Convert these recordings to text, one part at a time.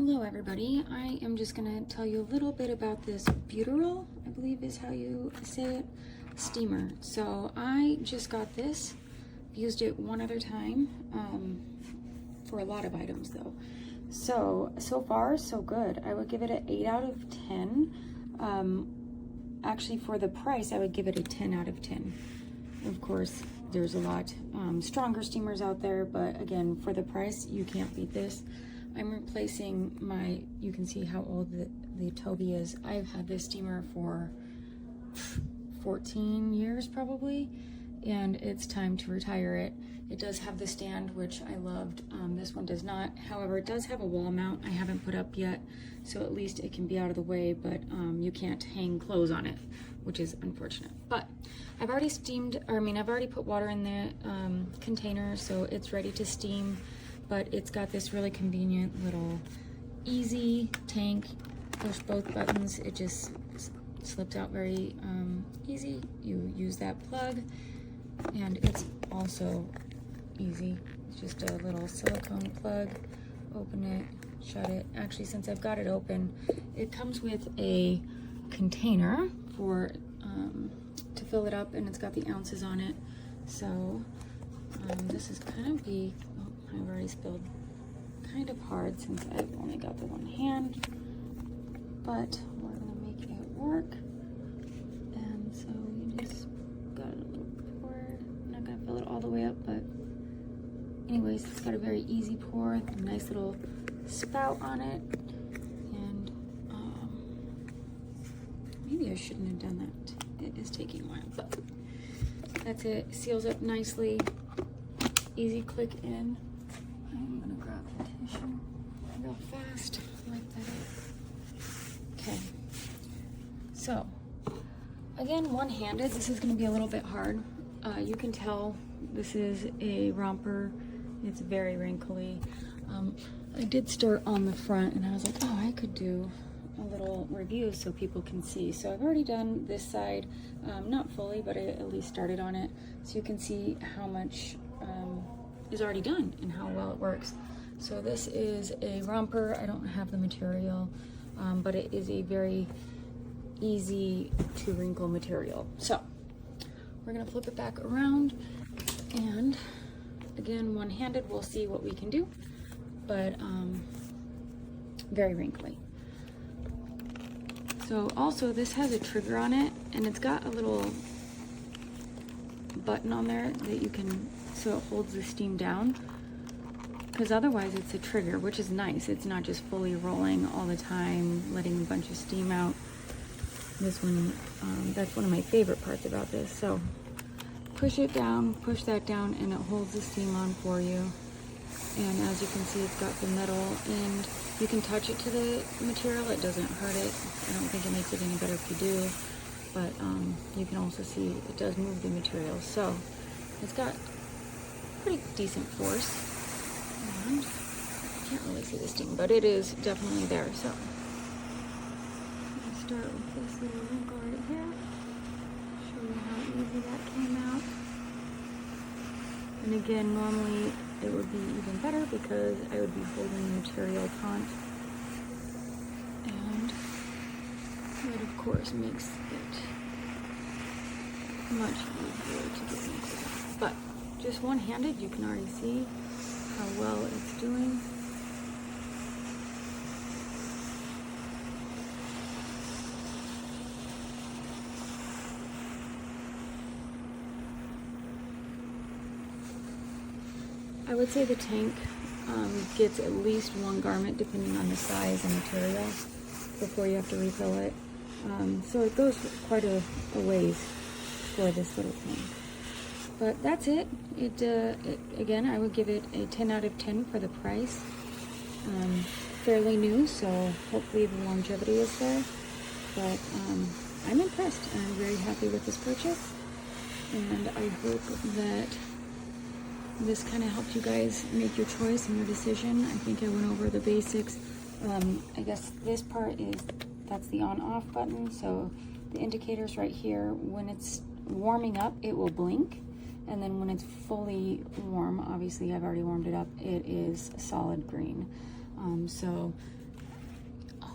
Hello everybody, I am just going to tell you a little bit about this BEAUTURAL, I believe is how you say it, steamer. So I just got this, used it one other time, for a lot of items though. So far so good. I would give it an 8 out of 10. Actually for the price I would give it a 10 out of 10. Of course there's a lot stronger steamers out there, but again for the price you can't beat this. I'm replacing my, you can see how old the Toby is. I've had this steamer for 14 years probably, and it's time to retire it. It does have the stand, which I loved. This one does not. However, it does have a wall mount I haven't put up yet, so at least it can be out of the way, but you can't hang clothes on it, which is unfortunate. But I've already I've already put water in the container, so it's ready to steam. But it's got this really convenient little easy tank. Push both buttons, it just slips out very easy. You use that plug, and it's also easy. It's just a little silicone plug. Open it, shut it. Actually, since I've got it open, it comes with a container for to fill it up, and it's got the ounces on it. So this is kind of the, I've already spilled, kind of hard since I've only got the one hand, but we're gonna make it work. And so you just got a little pour. I'm not gonna fill it all the way up, but anyways, it's got a very easy pour, a nice little spout on it, and maybe I shouldn't have done that. It is taking a while, but that's it. Seals up nicely, easy click in. I'm gonna grab the tissue real fast, like that. Okay, so again, one-handed. This is gonna be a little bit hard. You can tell this is a romper. It's very wrinkly. I did start on the front, and I was like, oh, I could do a little review so people can see. So I've already done this side, not fully, but I at least started on it, so you can see how much is already done and how well it works. So this is a romper. I don't have the material, but it is a very easy to wrinkle material. So we're gonna flip it back around, and again, one-handed, we'll see what we can do, but very wrinkly. So also this has a trigger on it, and it's got a little button on there that you can, so it holds the steam down, because otherwise it's a trigger, which is nice. It's not just fully rolling all the time, letting a bunch of steam out. This one, that's one of my favorite parts about this. So push it down, push that down, and it holds the steam on for you. And as you can see, it's got the metal, and you can touch it to the material. It doesn't hurt it. I don't think it makes it any better if you do, but you can also see it does move the material. So it's got pretty decent force, and I can't really see the steam, but it is definitely there. So I'm gonna start with this little wrinkle right here, show you how easy that came out. And again, normally it would be even better because I would be holding the material taut, and that of course makes it much easier to get wrinkled. But just one-handed, you can already see how well it's doing. I would say the tank gets at least one garment depending on the size and material before you have to refill it. So it goes quite a ways for this little thing. But that's it. Again, I would give it a 10 out of 10 for the price. Fairly new, so hopefully the longevity is there. But I'm impressed. I'm very happy with this purchase, and I hope that this kind of helped you guys make your choice and your decision. I think I went over the basics. I guess this part is, that's the on-off button. So the indicator's right here. When it's warming up, it will blink. And then when it's fully warm, obviously I've already warmed it up, it is solid green. So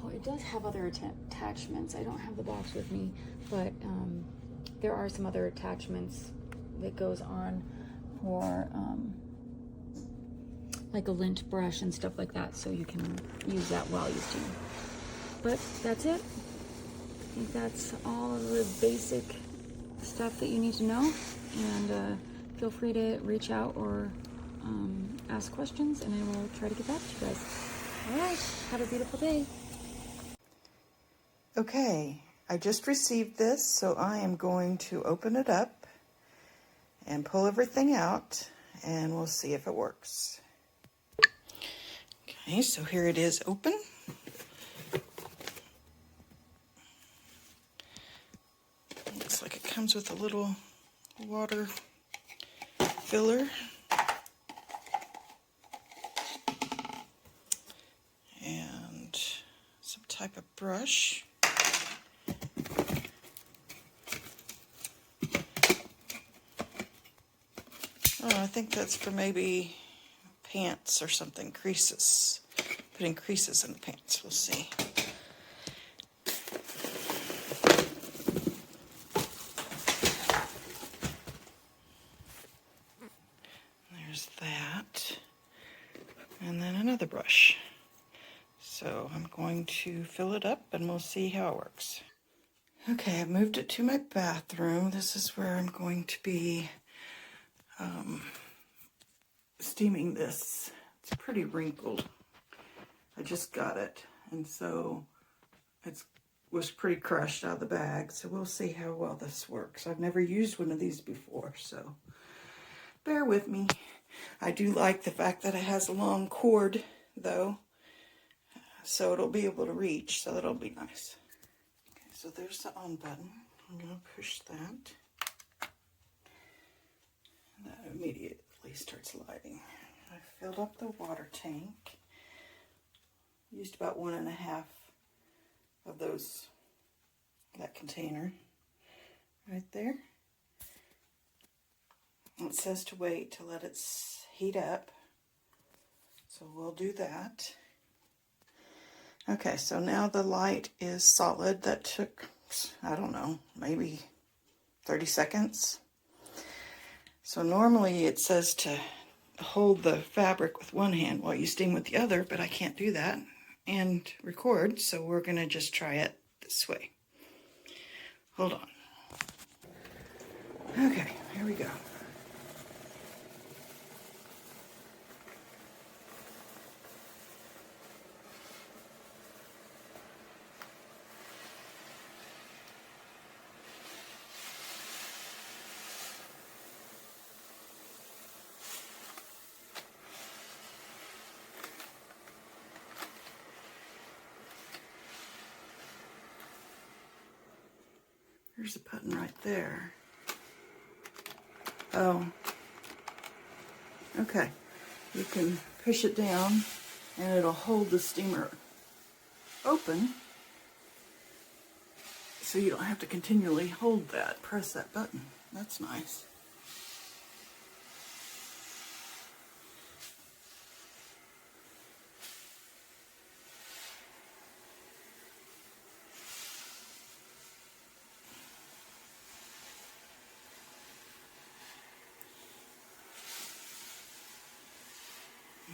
Oh, it does have other attachments. I don't have the box with me, but there are some other attachments that goes on for like a lint brush and stuff like that, so you can use that while you steam. But that's it. I think that's all of the basic stuff that you need to know, and feel free to reach out or ask questions, and I will try to get back to you guys. All right, have a beautiful day. Okay, I just received this, so I am going to open it up and pull everything out, and we'll see if it works. Okay, so here it is open. Looks like it comes with a little water filler. And some type of brush. Oh, I think that's for maybe pants or something, creases. Putting creases in the pants, we'll see. There's that. And then another brush. So I'm going to fill it up and we'll see how it works. Okay, I've moved it to my bathroom. This is where I'm going to be steaming this. It's pretty wrinkled. I just got it, and so it was pretty crushed out of the bag, so we'll see how well this works. I've never used one of these before, so bear with me. I do like the fact that it has a long cord, though, so it'll be able to reach, so that'll be nice. Okay, so there's the on button. I'm going to push that. And that immediately starts lighting. I filled up the water tank. Used about 1.5 of that container right there. And it says to wait to let it heat up. So we'll do that. Okay, so now the light is solid. That took, I don't know, maybe 30 seconds. So normally it says to hold the fabric with one hand while you steam with the other, but I can't do that and record, so we're going to just try it this way. Hold on. Okay, here we go. There's a button right there. Oh. Okay. You can push it down and it'll hold the steamer open, so you don't have to continually press that button. That's nice.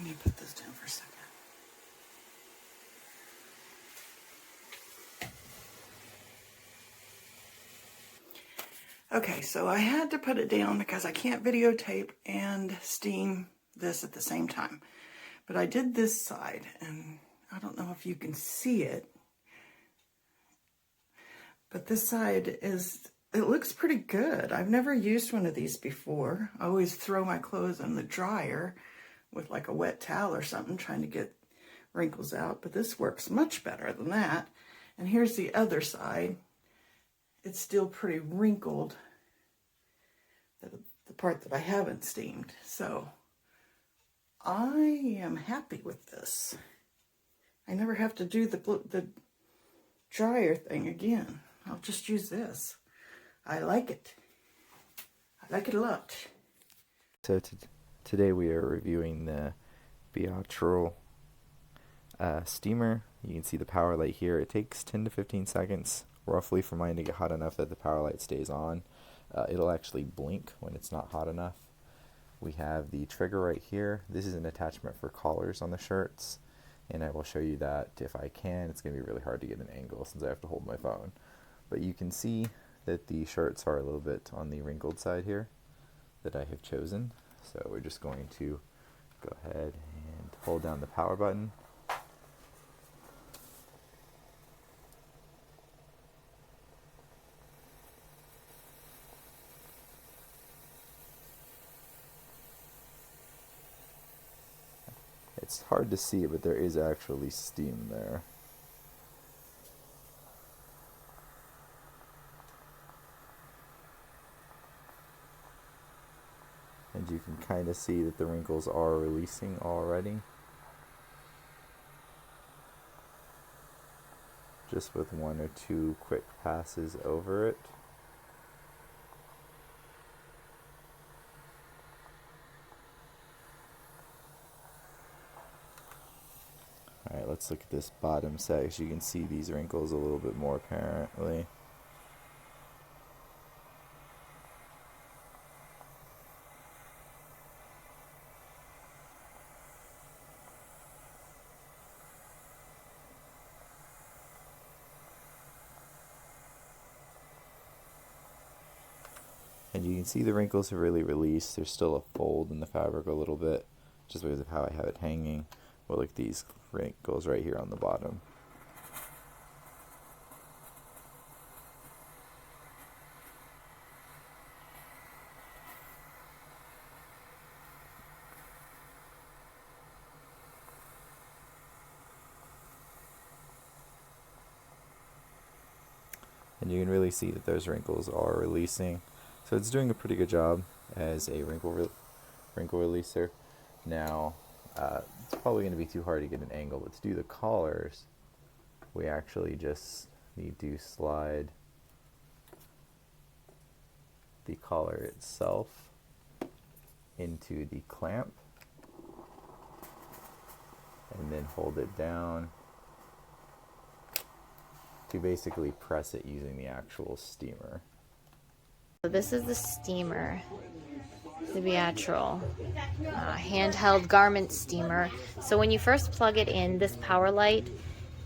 Let me put this down for a second. Okay, so I had to put it down because I can't videotape and steam this at the same time. But I did this side, and I don't know if you can see it, but this side it looks pretty good. I've never used one of these before. I always throw my clothes in the dryer with like a wet towel or something, trying to get wrinkles out, but this works much better than that. And here's the other side. It's still pretty wrinkled, the part that I haven't steamed. So I am happy with this. I never have to do the dryer thing again. I'll just use this. I like it. I like it a lot. So today we are reviewing the BEAUTURAL steamer. You can see the power light here. It takes 10 to 15 seconds roughly for mine to get hot enough that the power light stays on. It'll actually blink when it's not hot enough. We have the trigger right here. This is an attachment for collars on the shirts, and I will show you that if I can. It's going to be really hard to get an angle since I have to hold my phone. But you can see that the shirts are a little bit on the wrinkled side here that I have chosen. So we're just going to go ahead and hold down the power button. It's hard to see, but there is actually steam there. And you can kind of see that the wrinkles are releasing already. Just with 1 or 2 quick passes over it. Alright, let's look at this bottom section. You can see these wrinkles a little bit more apparently. And you can see the wrinkles have really released. There's still a fold in the fabric a little bit, just because of how I have it hanging. But look at these wrinkles right here on the bottom. And you can really see that those wrinkles are releasing. So it's doing a pretty good job as a wrinkle releaser. Now, it's probably going to be too hard to get an angle, but to do the collars, we actually just need to slide the collar itself into the clamp and then hold it down to basically press it using the actual steamer. So this is the steamer, the BEAUTURAL handheld garment steamer. So when you first plug it in, this power light,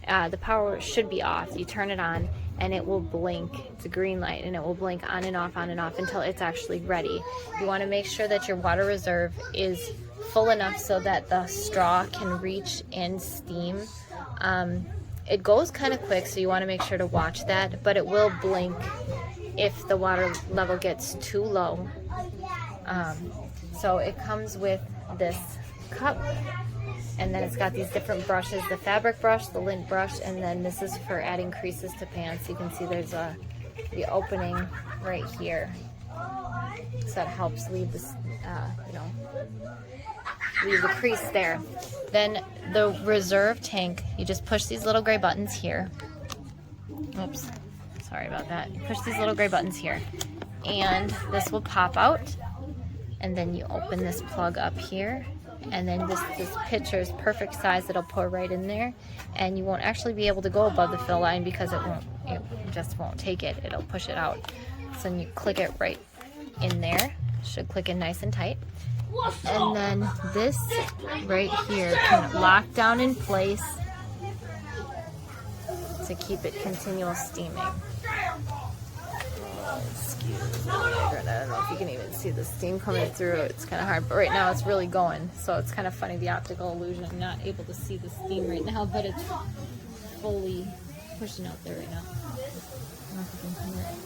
the power should be off. You turn it on and it will blink. It's a green light and it will blink on and off until it's actually ready. You want to make sure that your water reserve is full enough so that the straw can reach and steam. It goes kind of quick, so you want to make sure to watch that, but it will blink if the water level gets too low. So it comes with this cup, and then it's got these different brushes, the fabric brush, the lint brush, and then this is for adding creases to pants. You can see there's the opening right here, so that helps leave this, leave the crease there. Then the reserve tank, you just push these little gray buttons here. Oops, sorry about that. You push these little gray buttons here, and this will pop out. And then you open this plug up here, and then this pitcher is perfect size. It'll pour right in there, and you won't actually be able to go above the fill line because it just won't take it. It'll push it out. So then you click it right in there. Should click in nice and tight. And then this right here can lock down in place to keep it continual steaming. Excuse me, I don't know if you can even see the steam coming through. It's kind of hard, but right now it's really going, so it's kind of funny, the optical illusion. I'm not able to see the steam right now, but it's fully pushing out there right now. I don't know if you can hear it,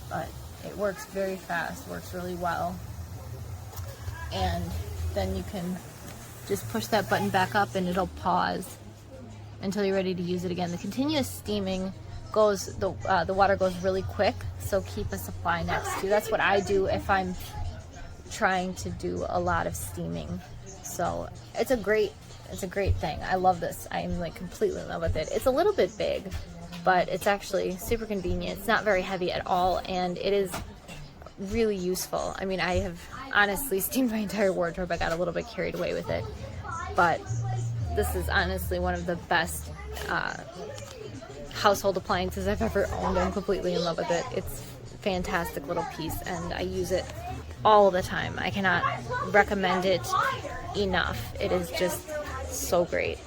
but it works very fast, works really well. And then you can just push that button back up and it'll pause until you're ready to use it again. The continuous steaming goes, the water goes really quick, so keep a supply next to you. That's what I do if I'm trying to do a lot of steaming. So it's a great thing. I love this. I'm like completely in love with it. It's a little bit big, but it's actually super convenient. It's not very heavy at all, and it is really useful. I mean, I have honestly steamed my entire wardrobe. I got a little bit carried away with it, but this is honestly one of the best household appliances I've ever owned. I'm completely in love with it. It's a fantastic little piece, and I use it all the time. I cannot recommend it enough. It is just so great.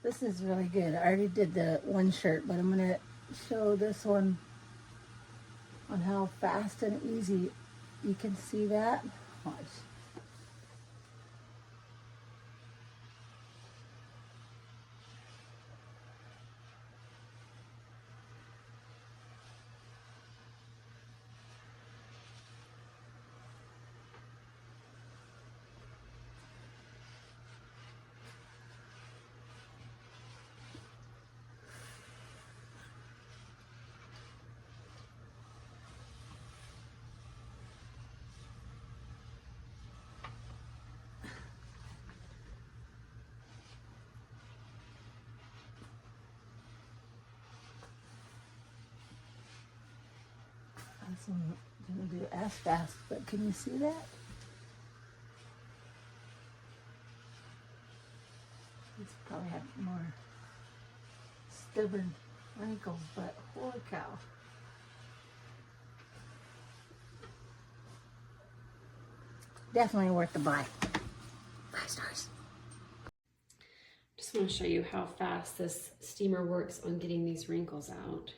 This is really good. I already did the one shirt, but I'm going to show this one on how fast and easy you can see that. Watch. This one didn't do as fast, but can you see that? It's probably have more stubborn wrinkles, but holy cow. Definitely worth the buy. 5 stars. Just want to show you how fast this steamer works on getting these wrinkles out.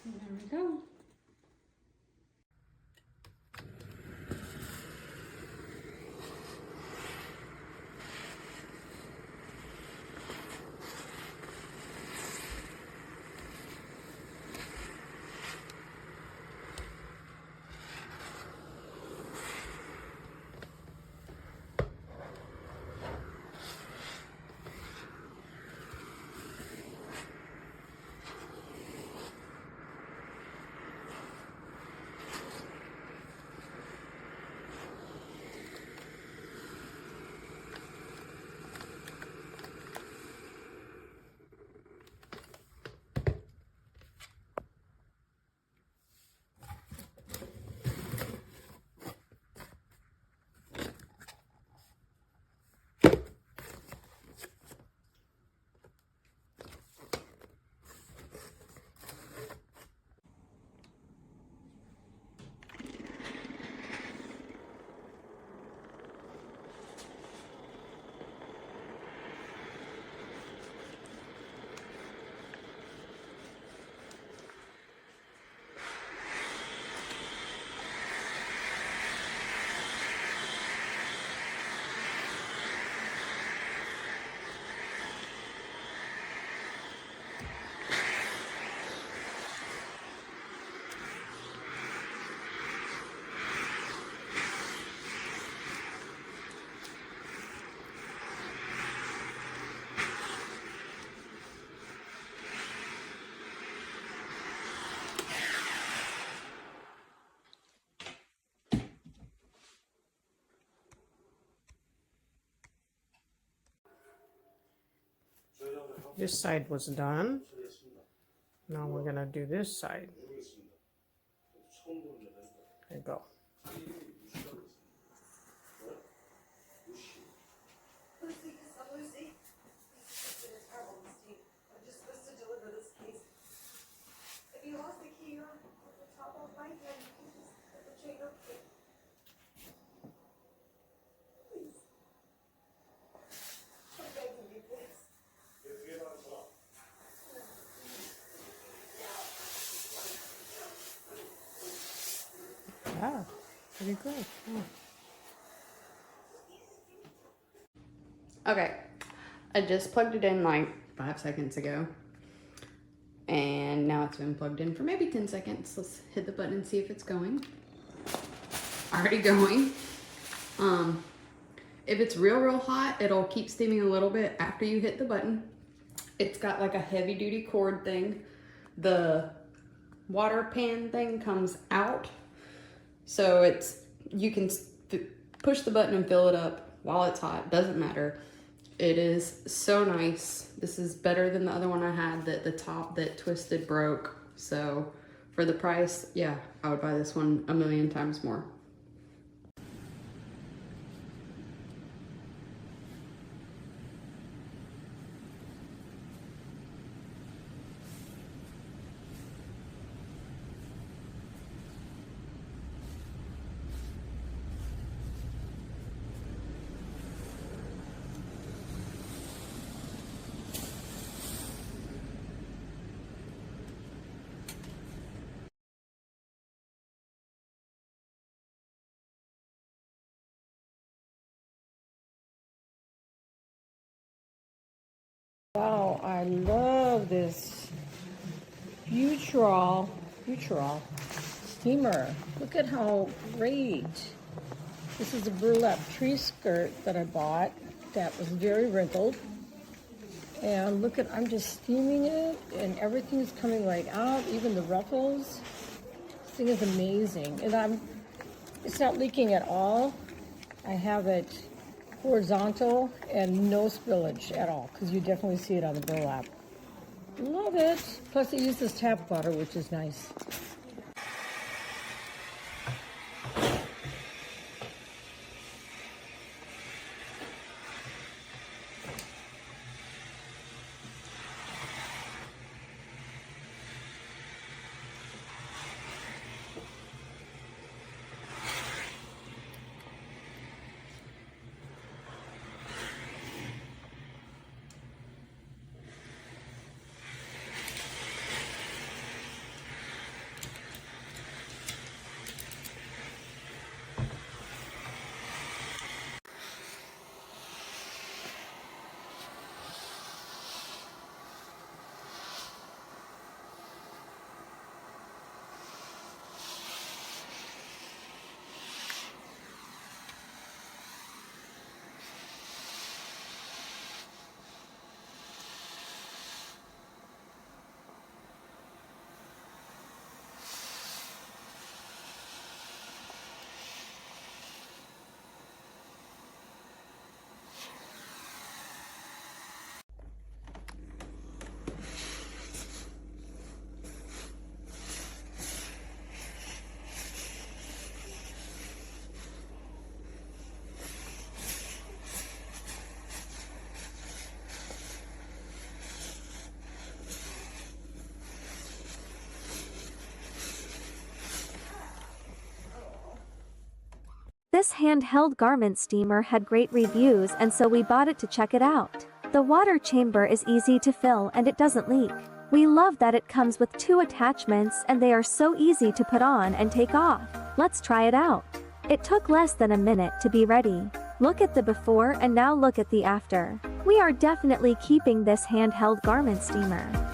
There we go. This side was done. Now we're gonna do this side. There you go. Ah, pretty good. Yeah. Okay, I just plugged it in like 5 seconds ago. And now it's been plugged in for maybe 10 seconds. Let's hit the button and see if it's going. Already going. If it's real hot, it'll keep steaming a little bit after you hit the button. It's got like a heavy duty cord thing. The water pan thing comes out. So you can push the button and fill it up while it's hot. Doesn't matter. It is so nice. This is better than the other one I had that the top that twisted broke. So for the price, yeah, I would buy this one a million times more. Wow, I love this BEAUTURAL steamer. Look at how great. This is a burlap tree skirt that I bought that was very wrinkled. And look at, I'm just steaming it and everything's coming right out, even the ruffles. This thing is amazing. And it's not leaking at all. I have it horizontal and no spillage at all, because you definitely see it on the burlap. Love it. Plus it uses tap water, which is nice. This handheld garment steamer had great reviews, and so we bought it to check it out. The water chamber is easy to fill and it doesn't leak. We love that it comes with 2 attachments and they are so easy to put on and take off. Let's try it out. It took less than a minute to be ready. Look at the before and now look at the after. We are definitely keeping this handheld garment steamer.